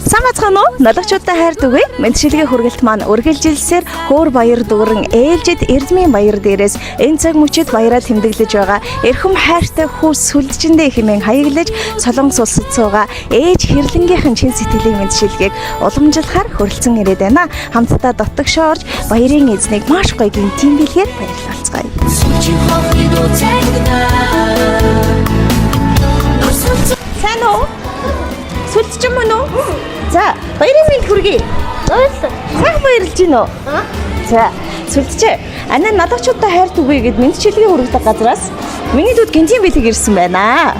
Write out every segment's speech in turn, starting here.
Сайн бацгаана уу? Налгачуудаа хайр түгэй. Мэдшилгээ хүргэлт маань үргэлжилсээр Хөөр баяр дүүрэн ээлжид Эрдмийн баяр дээрээс энэ цаг мөчид баяраа тэмдэглэж байгаа. Эрхэм хайртай хүү сүлжэндээ хэмээн хаяглаж Солонгос улсад суугаа ээж хэрлэнгийнхэн чин сэтгэлийн мэдшилгээг уламжлахаар хүрэлцэн ирээд байна. Хамтдаа дотогшоорж баярын эзнийг маш гоё гинтийн бэлгээр баярлалцгаая. Сайн уу? Сүлж юм уу? За, баярын мэнд хүргэе. Сайн баярлж гин үү? За, сүлжээ. Анаа надагчуудаа хайр түгье гэд мэдчилгээ хүргэх газраас миний дүүд гинтийн бэлэг ирсэн байна.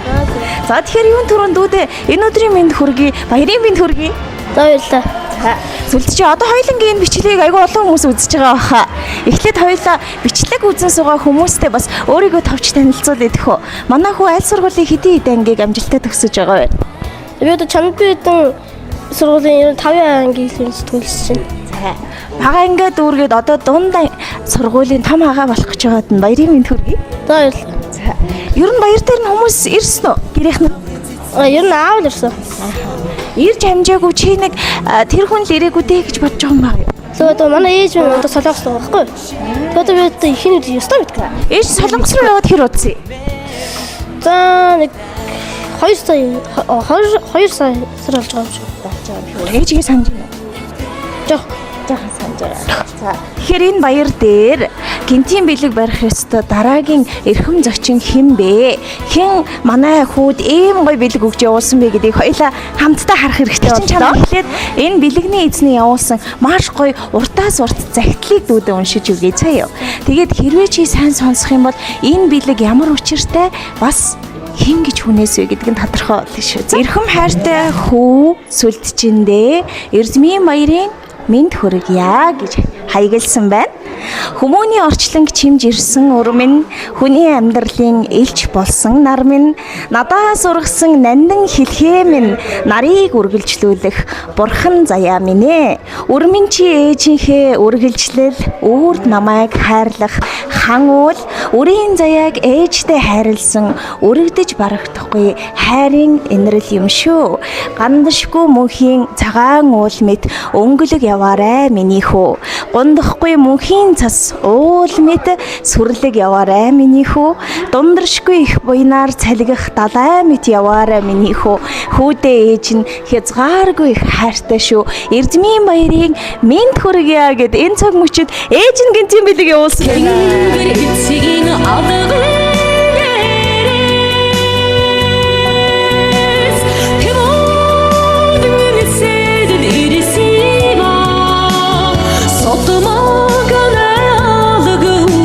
За, тэгэхээр юун түрүүнд дүүдээ энэ өдрийн мэнд хүргэе, баярын мэнд хүргэе. За баярлалаа. За, сүлжээ одоо хоёулангийн энэ бичлэгийг айгүй олон хүмүүс үзэж байгаа баха. Эхлээд хоёулаа бичлэг үзэн суугаа хүмүүстэй бас өөрийгөө товч танилцуулъя гэх үү. Манай хүү аль сургуулийн хэдийн ангийг амжилттай төгсөж байгаа вэ? Би одоо Чанарбидэн сургуулийн 5 ангийн төгсөж байна. За. Бага ангиад дүүргээд одоо дунд сургуулийн том хагаа болох гэж байгаад нь баярын мэнд хүргэе. За баярлалаа. За. Ер нь баяр дээр нь хүмүүс ирсэн үү? Гэрийнх нь. Ер нь аав л ирсэн. Ирж хамжаагүй чи нэг тэр хүн л ирээгүй дээ гэж бодож байгаа юм байна. Тэгээ одоо манай ээж минь одоо Солонгост байгаа байхгүй. Тэгээ би одоо ихэнх ёстой мэдгүй. Ээж Солонгос руу яваад хэр удсан? За нэг 2 сая болж байгаа юм шиг. Ээжигээ санаж байна. Жаахан санаж байгаа. За. Тэгэхээр энэ баяр дээр гинтийн бэлэг барих ёстой дараагийн эрхэм зочин хэн бэ? Хэн манай хүүд ийм гоё бэлэг өгч явуулсан бэ гэдгийг хоёлаа хамтдаа харах хэрэгтэй боллоо. Эхлээд энэ бэлэгний эзний явуулсан маш гоё уртаас урт загтлыг дүүдээ уншиж үгэй цаая. Тэгээд хэрвээ чи сайн сонсох юм бол энэ бэлэг ямар учиртай бас хэн гэж хүнээс вэ гэдг нь тодорхой болно шүү. Эрхэм хайртай хүү сүлдчиндээ Эрдмийн баярын мэнд хүргье гэж хаягалсан байна. Хүмүүний орчлонг чимж ирсэн өр минь хүний амьдралын элч болсон нар минь надаас ургасан нандин хэлхээ минь нарыг үргэлжлүүлэх бурхан заяа минь ээ. Өр минь чи ээжийнхээ үргэлжлэл өөрд намайг хайрлах хан уул үрийн заяаг ээжтэй хайрлсан өргөдөж барагдахгүй хайрын инрэл юм шүү. Гандашгүй мөнхийн цагаан уул мэт өнгөлөг яваарай миний хүү. Гондохгүй мөнхийн цас уул мэт сүрлэг яваарай миний хүү. Дундаршгүй их буйнаар цалгих далай мэт яваарай миний хүү. Хүүдээ ээж нь хязгааргүй их хайртай шүү. Эрдмийн баярын мэнд хүргье гэд энэ цаг мөчид ээж нь гинтийн бэлэг явуулсан.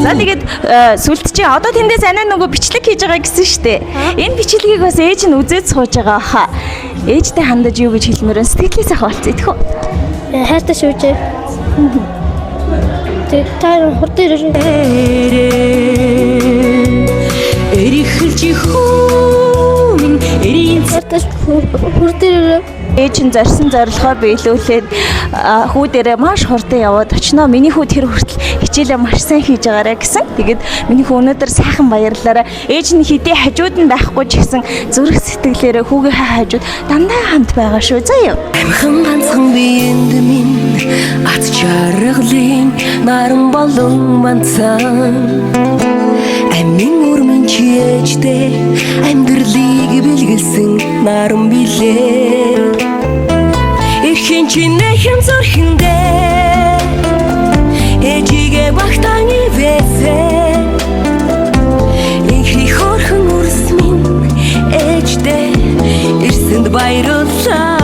За тэгээд сүлдчээ одоо тэндээс анаа нөгөө бичлэг хийж байгаа гэсэн штэ. Энэ бичлэгийг бас ээж нь үзээд сууж байгаа хаа. Ээжтэй хандаж юу гэж хэлмээрэн сэтгэлээс ахвалцъя гэх үү? Хайртай шүүжээ. Тэг таар хурд ирээ. Эрихэлж хүн эрийн царташ хурд ирээ. Ээж нь зорьсон зорилгоо биелүүлээд хүү дээрээ маш хурдан яваад очноо. Миний хүү тэр хүртэл хичээлээ маш сайн хийж байгаарэ гэсэн. Тэгээд миний хүү өнөөдөр сайхан баярлаарай. Ээж нь хэдий хажууд нь байхгүй ч гэсэн зүрх сэтгэлээрээ хүүгийнхээ хажууд дандаа хамт байгаа шүү. Заяа. Амхан ганцхан биенд минь ат чаргалын наран болон манцан. Амин өрмөн чи ээжтэй амьдралыг бэлгэлсэн наран билээ. Эрхэн чинэхэн зөрхөндөө ээжигээ багтаан ивэсээ. Инхи хорхон үрс минь ээжтэй эрсэнд баярлалаа.